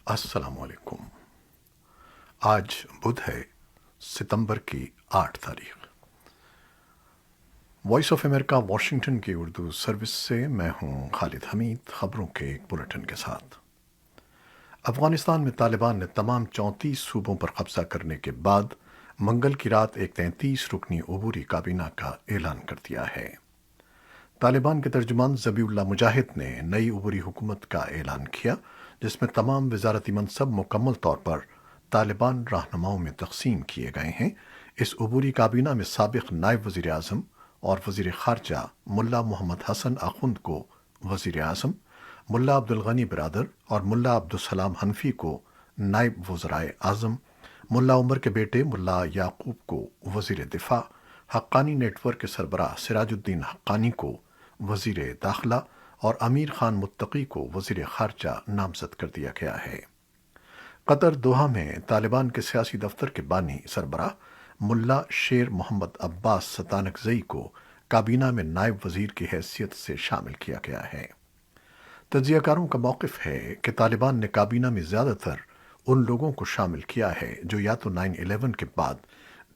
السلام علیکم۔ آج بدھ ہے، ستمبر کی 8 تاریخ۔ وائس آف امریکہ واشنگٹن کی اردو سروس سے میں ہوں خالد حمید، خبروں کے ایک بلٹن کے ساتھ۔ افغانستان میں طالبان نے تمام 34 صوبوں پر قبضہ کرنے کے بعد منگل کی رات ایک 33 رکنی عبوری کابینہ کا اعلان کر دیا ہے۔ طالبان کے ترجمان ذبیح اللہ مجاہد نے نئی عبوری حکومت کا اعلان کیا، جس میں تمام وزارتی منصب مکمل طور پر طالبان رہنماؤں میں تقسیم کیے گئے ہیں۔ اس عبوری کابینہ میں سابق نائب وزیر اعظم اور وزیر خارجہ ملا محمد حسن آخوند کو وزیر اعظم، ملا عبد الغنی برادر اور ملا عبدالسلام حنفی کو نائب وزرائے اعظم، ملا عمر کے بیٹے ملا یعقوب کو وزیر دفاع، حقانی نیٹ ورک کے سربراہ سراج الدین حقانی کو وزیر داخلہ اور امیر خان متقی کو وزیر خارجہ نامزد کر دیا گیا ہے۔ قطر دوحہ میں طالبان کے سیاسی دفتر کے بانی سربراہ ملا شیر محمد عباس ستانکزئی کو کابینہ میں نائب وزیر کی حیثیت سے شامل کیا گیا ہے۔ تجزیہ کاروں کا موقف ہے کہ طالبان نے کابینہ میں زیادہ تر ان لوگوں کو شامل کیا ہے جو یا تو 9/11 کے بعد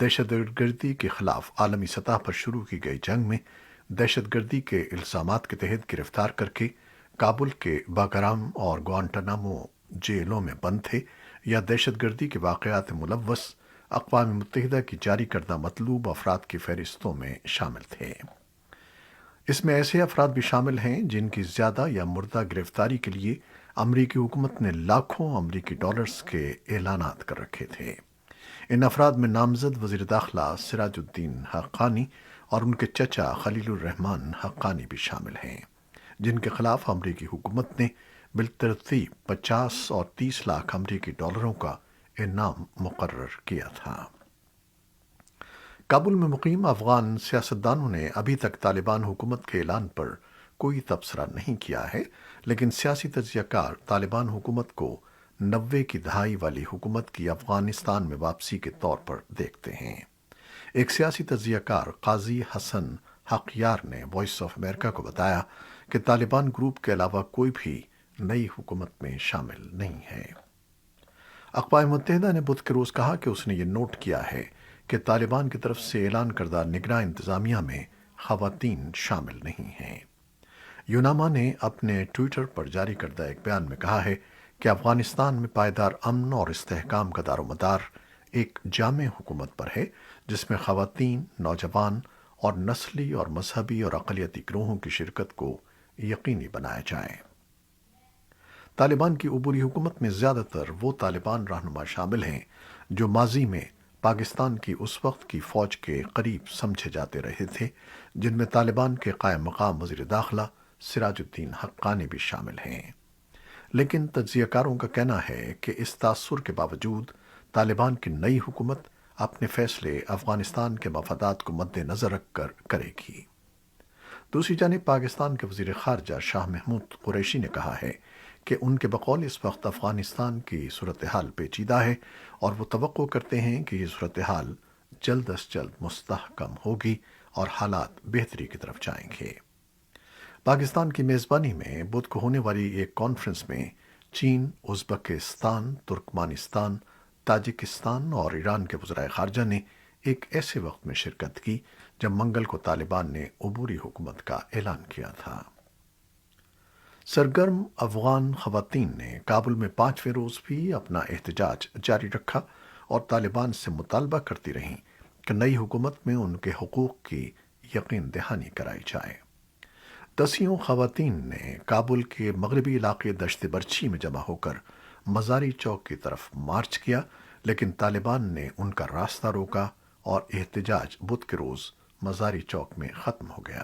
دہشت گردی کے خلاف عالمی سطح پر شروع کی گئی جنگ میں دہشت گردی کے الزامات کے تحت گرفتار کر کے کابل کے باگرام اور گوانٹانامو جیلوں میں بند تھے، یا دہشت گردی کے واقعات ملوث اقوام متحدہ کی جاری کردہ مطلوب افراد کی فہرستوں میں شامل تھے۔ اس میں ایسے افراد بھی شامل ہیں جن کی زیادہ یا مردہ گرفتاری کے لیے امریکی حکومت نے لاکھوں امریکی ڈالرز کے اعلانات کر رکھے تھے۔ ان افراد میں نامزد وزیر داخلہ سراج الدین حقانی اور ان کے چچا خلیل الرحمن حقانی بھی شامل ہیں، جن کے خلاف امریکی حکومت نے بالترتیب 50 اور 30 لاکھ امریکی ڈالروں کا انعام مقرر کیا تھا۔ کابل میں مقیم افغان سیاستدانوں نے ابھی تک طالبان حکومت کے اعلان پر کوئی تبصرہ نہیں کیا ہے، لیکن سیاسی تجزیہ کار طالبان حکومت کو 90 کی دہائی والی حکومت کی افغانستان میں واپسی کے طور پر دیکھتے ہیں۔ ایک سیاسی تجزیہ کار قاضی حسن حقیار نے وائس آف امریکہ کو بتایا کہ طالبان گروپ کے علاوہ کوئی بھی نئی حکومت میں شامل نہیں ہے۔ اقوام متحدہ نے بدھ کے روز کہا کہ اس نے یہ نوٹ کیا ہے کہ طالبان کی طرف سے اعلان کردہ نگراں انتظامیہ میں خواتین شامل نہیں ہیں۔ یوناما نے اپنے ٹویٹر پر جاری کردہ ایک بیان میں کہا ہے کہ افغانستان میں پائیدار امن اور استحکام کا دار و مدار ایک جامع حکومت پر ہے، جس میں خواتین، نوجوان اور نسلی اور مذہبی اور اقلیتی گروہوں کی شرکت کو یقینی بنایا جائے۔ طالبان کی عبوری حکومت میں زیادہ تر وہ طالبان رہنما شامل ہیں جو ماضی میں پاکستان کی اس وقت کی فوج کے قریب سمجھے جاتے رہے تھے، جن میں طالبان کے قائم مقام وزیر داخلہ سراج الدین حقانی بھی شامل ہیں۔ لیکن تجزیہ کاروں کا کہنا ہے کہ اس تاثر کے باوجود طالبان کی نئی حکومت اپنے فیصلے افغانستان کے مفادات کو مد نظر رکھ کر کرے گی۔ دوسری جانب پاکستان کے وزیر خارجہ شاہ محمود قریشی نے کہا ہے کہ ان کے بقول اس وقت افغانستان کی صورتحال پیچیدہ ہے اور وہ توقع کرتے ہیں کہ یہ صورتحال جلد از جلد مستحکم ہوگی اور حالات بہتری کی طرف جائیں گے۔ پاکستان کی میزبانی میں بدھ کو ہونے والی ایک کانفرنس میں چین، ازبکستان، ترکمانستان، تاجکستان اور ایران کے وزرائے خارجہ نے ایک ایسے وقت میں شرکت کی جب منگل کو طالبان نے عبوری حکومت کا اعلان کیا تھا۔ سرگرم افغان خواتین نے کابل میں 5ویں روز بھی اپنا احتجاج جاری رکھا اور طالبان سے مطالبہ کرتی رہیں کہ نئی حکومت میں ان کے حقوق کی یقین دہانی کرائی جائے۔ دسیوں خواتین نے کابل کے مغربی علاقے دشت برچھی میں جمع ہو کر مزاری چوک کی طرف مارچ کیا، لیکن طالبان نے ان کا راستہ روکا اور احتجاج بدھ کے روز مزاری چوک میں ختم ہو گیا۔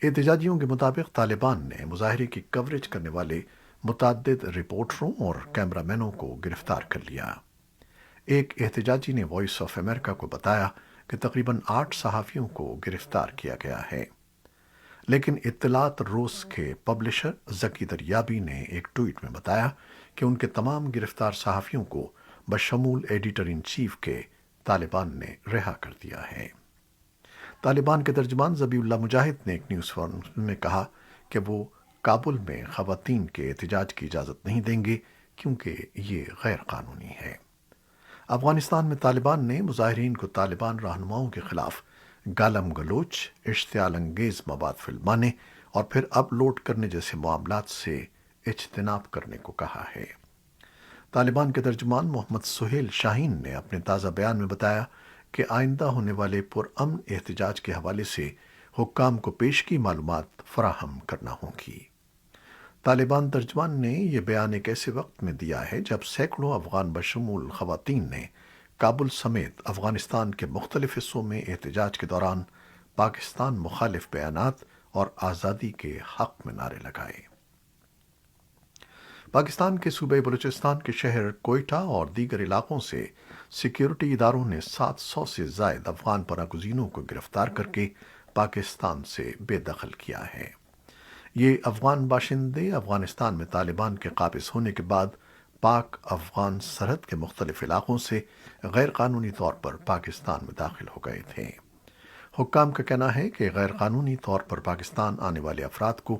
احتجاجیوں کے مطابق طالبان نے مظاہرے کی کوریج کرنے والے متعدد رپورٹروں اور کیمرہ مینوں کو گرفتار کر لیا۔ ایک احتجاجی نے وائس آف امریکہ کو بتایا کہ تقریباً 8 صحافیوں کو گرفتار کیا گیا ہے، لیکن اطلاعات روز کے پبلشر ذکی دریابی نے ایک ٹویٹ میں بتایا کہ ان کے تمام گرفتار صحافیوں کو بشمول ایڈیٹر ان چیف کے طالبان نے رہا کر دیا ہے۔ طالبان کے ترجمان ذبیح اللہ مجاہد نے ایک نیوز کانفرنس میں کہا کہ وہ کابل میں خواتین کے احتجاج کی اجازت نہیں دیں گے کیونکہ یہ غیر قانونی ہے۔ افغانستان میں طالبان نے مظاہرین کو طالبان رہنماؤں کے خلاف گالم گلوچ، اشتعال انگیز مواد فلمانے اور پھر اپلوڈ کرنے جیسے معاملات سے اجتناب کرنے کو کہا ہے۔ طالبان کے ترجمان محمد سہیل شاہین نے اپنے تازہ بیان میں بتایا کہ آئندہ ہونے والے پرامن احتجاج کے حوالے سے حکام کو پیشگی معلومات فراہم کرنا ہوں گی۔ طالبان ترجمان نے یہ بیان ایک ایسے وقت میں دیا ہے جب سینکڑوں افغان بشمول خواتین نے کابل سمیت افغانستان کے مختلف حصوں میں احتجاج کے دوران پاکستان مخالف بیانات اور آزادی کے حق میں نعرے لگائے۔ پاکستان کے صوبے بلوچستان کے شہر کوئٹہ اور دیگر علاقوں سے سیکیورٹی اداروں نے 700 سے زائد افغان پناہ گزینوں کو گرفتار کر کے پاکستان سے بے دخل کیا ہے۔ یہ افغان باشندے افغانستان میں طالبان کے قابض ہونے کے بعد پاک افغان سرحد کے مختلف علاقوں سے غیر قانونی طور پر پاکستان میں داخل ہو گئے تھے۔ حکام کا کہنا ہے کہ غیر قانونی طور پر پاکستان آنے والے افراد کو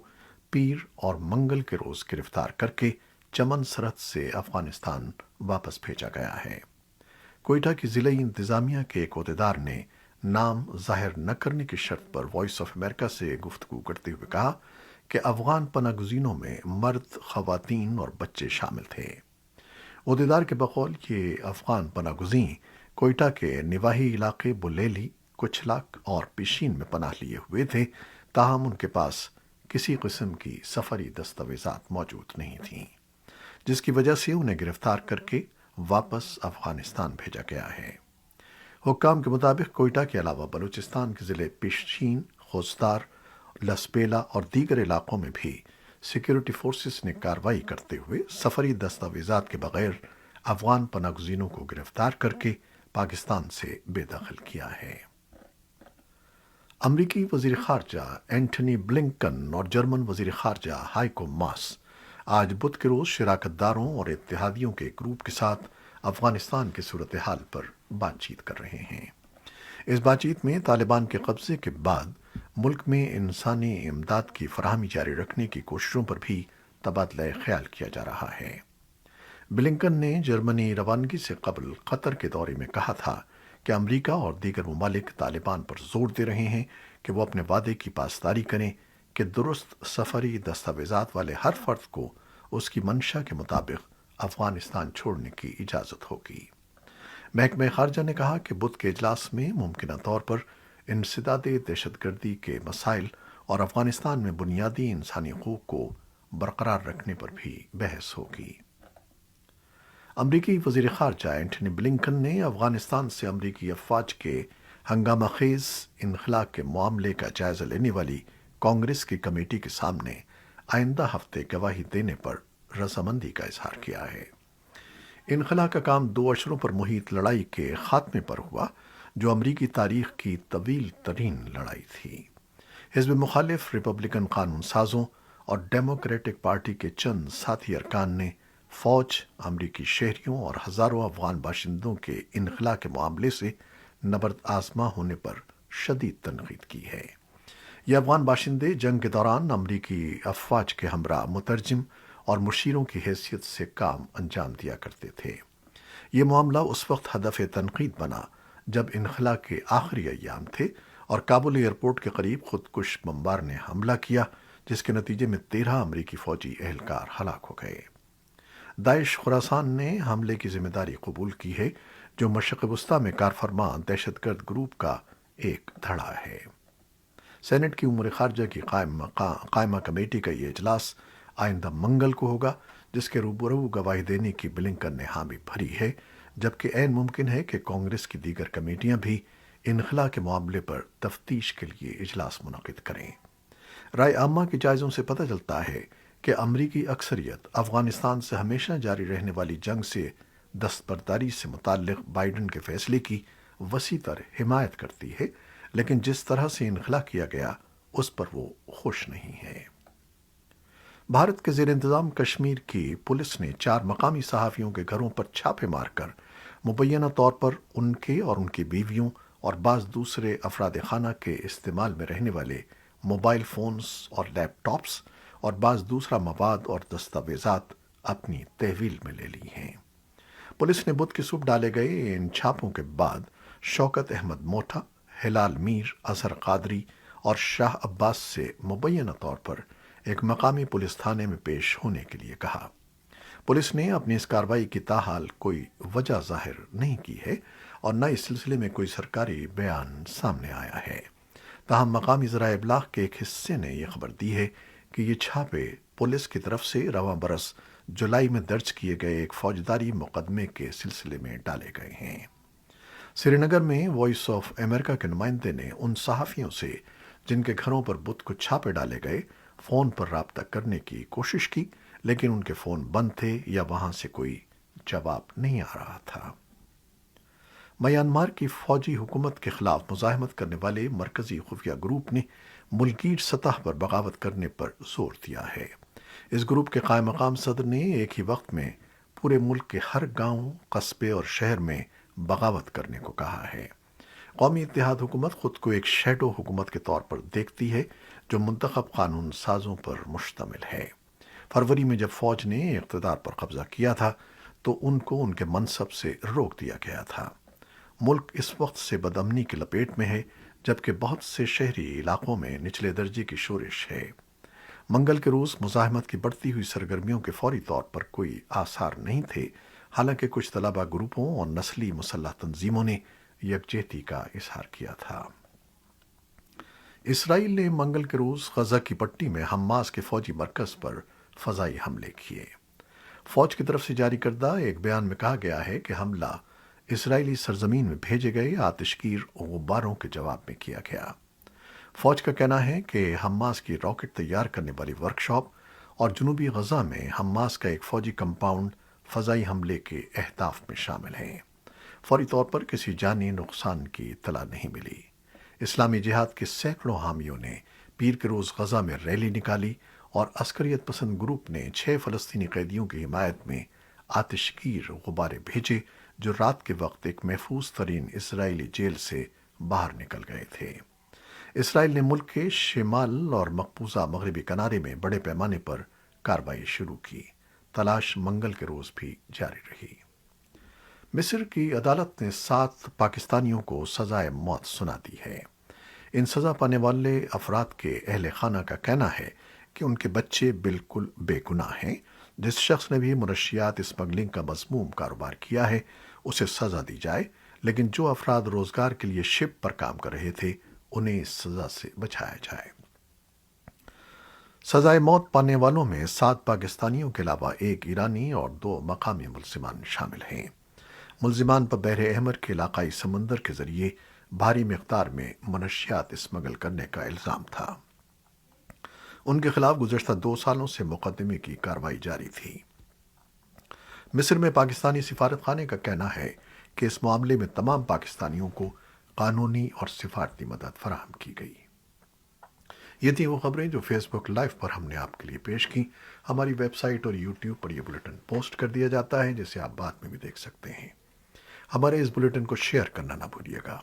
پیر اور منگل کے روز گرفتار کر کے چمن سرحد سے افغانستان واپس بھیجا گیا ہے۔ کوئٹہ کی ضلعی انتظامیہ کے ایک عہدیدار نے نام ظاہر نہ کرنے کی شرط پر وائس آف امریکہ سے گفتگو کرتے ہوئے کہا کہ افغان پناہ گزینوں میں مرد، خواتین اور بچے شامل تھے۔ عہدیدار کے بقول یہ افغان پناہ گزین کوئٹہ کے نواحی علاقے بلیلی، کچھلاک اور پیشین میں پناہ لیے ہوئے تھے، تاہم ان کے پاس کسی قسم کی سفری دستاویزات موجود نہیں تھیں، جس کی وجہ سے انہیں گرفتار کر کے واپس افغانستان بھیجا گیا ہے۔ حکام کے مطابق کوئٹہ کے علاوہ بلوچستان کے ضلع پیشین، خوزدار، لسپیلا اور دیگر علاقوں میں بھی سیکیورٹی فورسز نے کارروائی کرتے ہوئے سفری دستاویزات کے بغیر افغان پناہ گزینوں کو گرفتار کر کے پاکستان سے بے دخل کیا ہے۔ امریکی وزیر خارجہ اینٹنی بلنکن اور جرمن وزیر خارجہ ہائیکو ماس آج بدھ کے روز شراکت داروں اور اتحادیوں کے گروپ کے ساتھ افغانستان کی صورتحال پر بات چیت کر رہے ہیں۔ اس بات چیت میں طالبان کے قبضے کے بعد ملک میں انسانی امداد کی فراہمی جاری رکھنے کی کوششوں پر بھی تبادلہ خیال کیا جا رہا ہے۔ بلنکن نے جرمنی روانگی سے قبل قطر کے دورے میں کہا تھا کہ امریکہ اور دیگر ممالک طالبان پر زور دے رہے ہیں کہ وہ اپنے وعدے کی پاسداری کریں کہ درست سفری دستاویزات والے ہر فرد کو اس کی منشا کے مطابق افغانستان چھوڑنے کی اجازت ہوگی۔ محکمہ خارجہ نے کہا کہ بدھ کے اجلاس میں ممکنہ طور پر انسداد دہشت گردی کے مسائل اور افغانستان میں بنیادی انسانی حقوق کو برقرار رکھنے پر بھی بحث ہوگی۔ امریکی وزیر خارجہ اینٹنی بلنکن نے افغانستان سے امریکی افواج کے ہنگامہ خیز انخلا کے معاملے کا جائزہ لینے والی کانگریس کی کمیٹی کے سامنے آئندہ ہفتے گواہی دینے پر رضامندی کا اظہار کیا ہے۔ انخلا کا کام 2 اشروں پر محیط لڑائی کے خاتمے پر ہوا، جو امریکی تاریخ کی طویل ترین لڑائی تھی۔ حزب مخالف ریپبلکن قانون سازوں اور ڈیموکریٹک پارٹی کے چند ساتھی ارکان نے فوج، امریکی شہریوں اور ہزاروں افغان باشندوں کے انخلا کے معاملے سے نبرد آزما ہونے پر شدید تنقید کی ہے۔ یہ افغان باشندے جنگ کے دوران امریکی افواج کے ہمراہ مترجم اور مشیروں کی حیثیت سے کام انجام دیا کرتے تھے۔ یہ معاملہ اس وقت ہدف تنقید بنا جب انخلا کے آخری ایام تھے اور کابل ایئرپورٹ کے قریب خودکش بمبار نے حملہ کیا، جس کے نتیجے میں 13 امریکی فوجی اہلکار ہلاک ہو گئے۔ داعش خراسان نے حملے کی ذمہ داری قبول کی ہے، جو مشرق وسطیٰ میں کارفرما دہشت گرد گروپ کا ایک دھڑا ہے۔ سینٹ کی امور خارجہ کی قائمہ کمیٹی کا یہ اجلاس آئندہ منگل کو ہوگا، جس کے روبرو گواہی دینے کی بلنکن نے حامی بھری ہے، جبکہ عین ممکن ہے کہ کانگریس کی دیگر کمیٹیاں بھی انخلا کے معاملے پر تفتیش کے لیے اجلاس منعقد کریں۔ رائے عامہ کے جائزوں سے پتہ چلتا ہے کہ امریکی اکثریت افغانستان سے ہمیشہ جاری رہنے والی جنگ سے دستبرداری سے متعلق بائیڈن کے فیصلے کی وسیع تر حمایت کرتی ہے، لیکن جس طرح سے انخلا کیا گیا اس پر وہ خوش نہیں ہے۔ بھارت کے زیر انتظام کشمیر کی پولیس نے 4 مقامی صحافیوں کے گھروں پر چھاپے مار کر مبینہ طور پر ان کے اور ان کی بیویوں اور بعض دوسرے افراد خانہ کے استعمال میں رہنے والے موبائل فونز اور لیپ ٹاپس اور بعض دوسرا مواد اور دستاویزات اپنی تحویل میں لے لی ہیں۔ پولیس نے بدھ کی صبح ڈالے گئے ان چھاپوں کے بعد شوکت احمد موٹا، ہلال میر، اظہر قادری اور شاہ عباس سے مبینہ طور پر ایک مقامی پولیس تھانے میں پیش ہونے کے لیے کہا۔ پولیس نے اپنی اس کارروائی کی تاحال کوئی وجہ ظاہر نہیں کی ہے اور نہ اس سلسلے میں کوئی سرکاری بیان سامنے آیا ہے۔ تاہم مقامی ذرائع ابلاغ کے ایک حصے نے یہ خبر دی ہے کہ یہ چھاپے پولیس کی طرف سے رواں برس جولائی میں درج کیے گئے ایک فوجداری مقدمے کے سلسلے میں ڈالے گئے ہیں۔ سری نگر میں وائس آف امریکہ کے نمائندے نے ان صحافیوں سے جن کے گھروں پر بدھ کو چھاپے ڈالے گئے فون پر رابطہ کرنے کی کوشش کی، لیکن ان کے فون بند تھے یا وہاں سے کوئی جواب نہیں آ رہا تھا۔ میانمار کی فوجی حکومت کے خلاف مزاحمت کرنے والے مرکزی خفیہ گروپ نے ملکی سطح پر بغاوت کرنے پر زور دیا ہے۔ اس گروپ کے قائم مقام صدر نے ایک ہی وقت میں پورے ملک کے ہر گاؤں، قصبے اور شہر میں بغاوت کرنے کو کہا ہے۔ قومی اتحاد حکومت خود کو ایک شیڈو حکومت کے طور پر دیکھتی ہے جو منتخب قانون سازوں پر مشتمل ہے۔ فروری میں جب فوج نے اقتدار پر قبضہ کیا تھا تو ان کو ان کے منصب سے روک دیا گیا تھا۔ ملک اس وقت سے بدامنی کی لپیٹ میں ہے جبکہ بہت سے شہری علاقوں میں نچلے درجے کی شورش ہے۔ منگل کے روز مزاحمت کی بڑھتی ہوئی سرگرمیوں کے فوری طور پر کوئی آثار نہیں تھے، حالانکہ کچھ طلبہ گروپوں اور نسلی مسلح تنظیموں نے یکجہتی کا اظہار کیا تھا۔ اسرائیل نے منگل کے روز غزہ کی پٹی میں حماس کے فوجی مرکز پر فضائی حملے کیے۔ فوج کی طرف سے جاری کردہ ایک بیان میں کہا گیا ہے کہ حملہ اسرائیلی سرزمین میں بھیجے گئے آتشگیر غباروں کے جواب میں کیا گیا۔ فوج کا کہنا ہے کہ حماس کی راکٹ تیار کرنے والی ورکشاپ اور جنوبی غزہ میں حماس کا ایک فوجی کمپاؤنڈ فضائی حملے کے اہداف میں شامل ہیں۔ فوری طور پر کسی جانی نقصان کی اطلاع نہیں ملی۔ اسلامی جہاد کے سینکڑوں حامیوں نے پیر کے روز غزہ میں ریلی نکالی اور عسکریت پسند گروپ نے 6 فلسطینی قیدیوں کی حمایت میں آتشگیر غبارے بھیجے جو رات کے وقت ایک محفوظ ترین اسرائیلی جیل سے باہر نکل گئے تھے۔ اسرائیل نے ملک کے شمال اور مقبوضہ مغربی کنارے میں بڑے پیمانے پر کارروائی شروع کی۔ تلاش منگل کے روز بھی جاری رہی۔ مصر کی عدالت نے 7 پاکستانیوں کو سزائے موت سنا دی ہے۔ ان سزا پانے والے افراد کے اہل خانہ کا کہنا ہے کہ ان کے بچے بالکل بے گناہ ہیں۔ جس شخص نے بھی منشیات اسمگلنگ کا مذموم کاروبار کیا ہے اسے سزا دی جائے، لیکن جو افراد روزگار کے لیے شپ پر کام کر رہے تھے انہیں اس سزا سے بچایا جائے۔ سزائے موت پانے والوں میں 7 پاکستانیوں کے علاوہ ایک ایرانی اور 2 مقامی ملزمان شامل ہیں۔ ملزمان پر بحر احمر کے علاقائی سمندر کے ذریعے بھاری مقدار میں منشیات اسمگل کرنے کا الزام تھا۔ ان کے خلاف گزشتہ 2 سالوں سے مقدمے کی کارروائی جاری تھی۔ مصر میں پاکستانی سفارت خانے کا کہنا ہے کہ اس معاملے میں تمام پاکستانیوں کو قانونی اور سفارتی مدد فراہم کی گئی۔ یہ تھی وہ خبریں جو فیس بک لائیو پر ہم نے آپ کے لیے پیش کی۔ ہماری ویب سائٹ اور یوٹیوب پر یہ بلیٹن پوسٹ کر دیا جاتا ہے جسے آپ بعد میں بھی دیکھ سکتے ہیں۔ ہمارے اس بلیٹن کو شیئر کرنا نہ بھولیے گا۔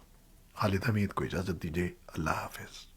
خالد حمید کو اجازت دیجیے۔ اللہ حافظ۔